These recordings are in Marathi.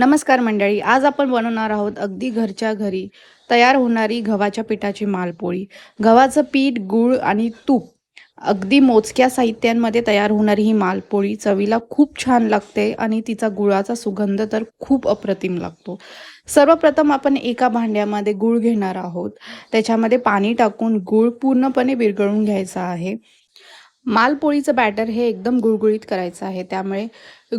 नमस्कार मंडळी, आज आपण बनवणार आहोत अगदी घरच्या घरी तयार होणारी गव्हाच्या पिठाची मालपोळी। गव्हाचं पीठ, गूळ आणि तूप अगदी मोजक्या साहित्यांमध्ये तयार होणारी ही मालपोळी चवीला खूप छान लागते आणि तिचा गुळाचा सुगंध तर खूप अप्रतिम लागतो। सर्वप्रथम आपण एका भांड्यामध्ये गूळ घेणार आहोत। त्याच्यामध्ये पाणी टाकून गूळ पूर्णपणे विरघळून घ्यायचा आहे। मालपोळीचं बॅटर हे एकदम गुळगुळीत करायचं आहे, त्यामुळे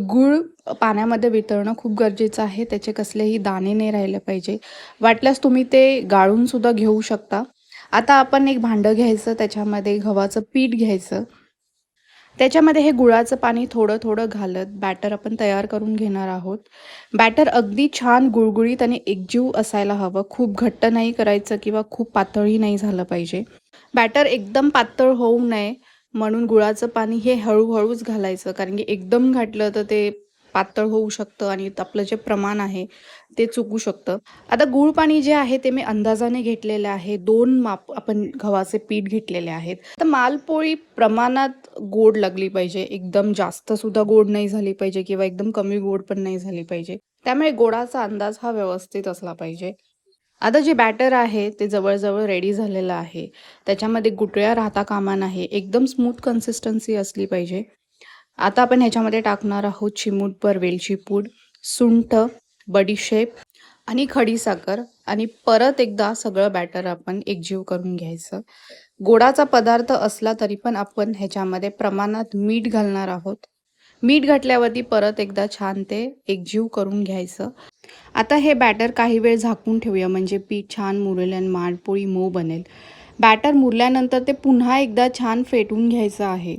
गूळ पाण्यामध्ये वितळणं खूप गरजेचं आहे। त्याचे कसलेही दाणे नाही राहिले पाहिजे। वाटल्यास तुम्ही ते गाळून सुद्धा घेऊ शकता। आता आपण एक भांडं घ्यायचं, त्याच्यामध्ये गव्हाचं पीठ घ्यायचं, त्याच्यामध्ये हे गुळाचं पाणी थोडं थोडं घालत बॅटर आपण तयार करून घेणार आहोत। बॅटर अगदी छान गुळगुळीत आणि एकजीव असायला हवं। खूप घट्ट नाही करायचं किंवा खूप पातळही नाही झालं पाहिजे। बॅटर एकदम पातळ होऊ नये म्हणून गुळाचं पाणी हे हळूहळूच घालायचं, कारण की एकदम घातलं तर ते पातळ होऊ शकतं आणि आपलं जे प्रमाण आहे ते चुकू शकतं। आता गूळ पाणी जे आहे ते मी अंदाजाने घेतलेले आहे। 2 माप आपण गव्हाचे पीठ घेतलेले आहेत। तर मालपोळी प्रमाणात गोड लागली पाहिजे, एकदम जास्त सुद्धा गोड नाही झाली पाहिजे किंवा एकदम कमी गोड पण नाही झाली पाहिजे। त्यामुळे गोडाचा अंदाज हा व्यवस्थित असला पाहिजे। आता जे बॅटर आहे ते जवळ-जवळ रेडी झालेलं आहे। त्याच्यामध्ये गुठळ्या राहता कामा नये, एकदम स्मूथ कन्सिस्टन्सी असली पाहिजे। आता आपण ह्याच्यामध्ये टाकणार आहोत चिमूटभर वेलची पूड, सुंठ, बडीशेप आणि खडीसाखर आणि परत एकदा सगळं बॅटर आपण एकजीव करून घ्यायचं। गोडाचा पदार्थ असला तरी पण आपण ह्याच्यामध्ये प्रमाणात मीठ घालणार आहोत। मीठ घातल्यावरती परत एकदा छान ते एकजीव करून घ्यायचं। आता हे बॅटर काही वेळ झाकून ठेवूया, म्हणजे पीठ छान मुरेल आणि मालपोळी मऊ बनेल। बॅटर मुरल्यानंतर ते पुन्हा एकदा छान फेटून घ्यायचं आहे।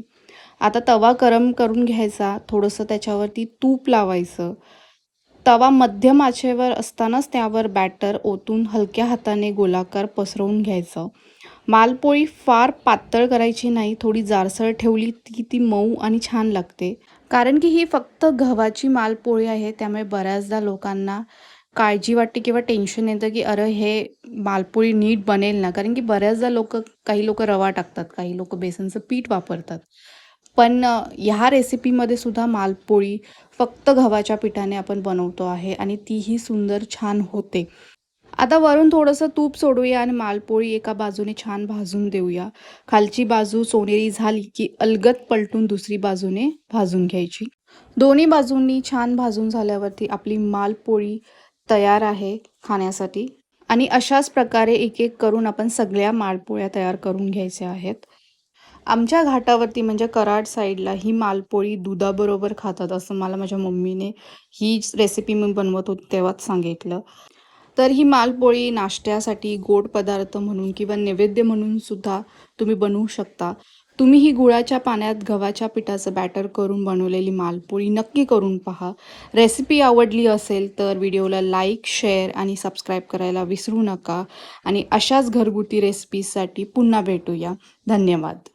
आता तवा गरम करून घ्यायचा, थोडंसं त्याच्यावरती तूप लावायचं। तवा मध्यम आचेवर असतानाच त्यावर बॅटर ओतून हलक्या हाताने गोलाकार पसरवून घ्यायचं। मालपोळी फार पातळ करायची नाही, थोडी जाडसर ठेवली की ती मऊ आणि छान लागते। कारण की ही फक्त गव्हाची मालपोळी आहे, त्यामुळे बऱ्याचदा लोकांना काळजी वाटते किंवा टेन्शन येतं की अरे हे मालपोळी नीट बनेल ना, कारण की बऱ्याचदा काही लोक रवा टाकतात, काही लोक बेसनचं पीठ वापरतात। पण ह्या रेसिपीमध्ये सुद्धा मालपोळी फक्त गव्हाच्या पिठाने आपण बनवतो आहे आणि तीही सुंदर छान होते। आता वरून थोडंसं तूप सोडूया आणि मालपोळी एका बाजूने छान भाजून देऊया। खालची बाजू सोनेरी झाली की अलगद पलटून दुसरी बाजूने भाजून घ्यायची। दोन्ही बाजूंनी छान भाजून झाल्यावरती आपली मालपोळी तयार आहे खाण्यासाठी। आणि अशाच प्रकारे एक एक करून आपण सगळ्या मालपोळ्या तयार करून घ्यायच्या आहेत। आमच्या घाटावरती म्हणजे कराड साईडला ही मालपोळी दुधाबरोबर खातात, असं मला माझ्या मम्मीने ही रेसिपी मी बनवत होती तेव्हाच सांगितलं। तर ही मालपोळी नाश्त्यासाठी गोड पदार्थ म्हणून किंवा नैवेद्य म्हणून सुद्धा तुम्ही बनवू शकता। तुम्ही ही गुळाच्या पाण्यात गव्हाच्या पिठाचं बॅटर करून बनवलेली मालपोळी नक्की करून पहा। रेसिपी आवडली असेल तर व्हिडिओला लाईक, शेअर आणि सबस्क्राईब करायला विसरू नका। आणि अशाच घरगुती रेसिपीजसाठी पुन्हा भेटूया। धन्यवाद।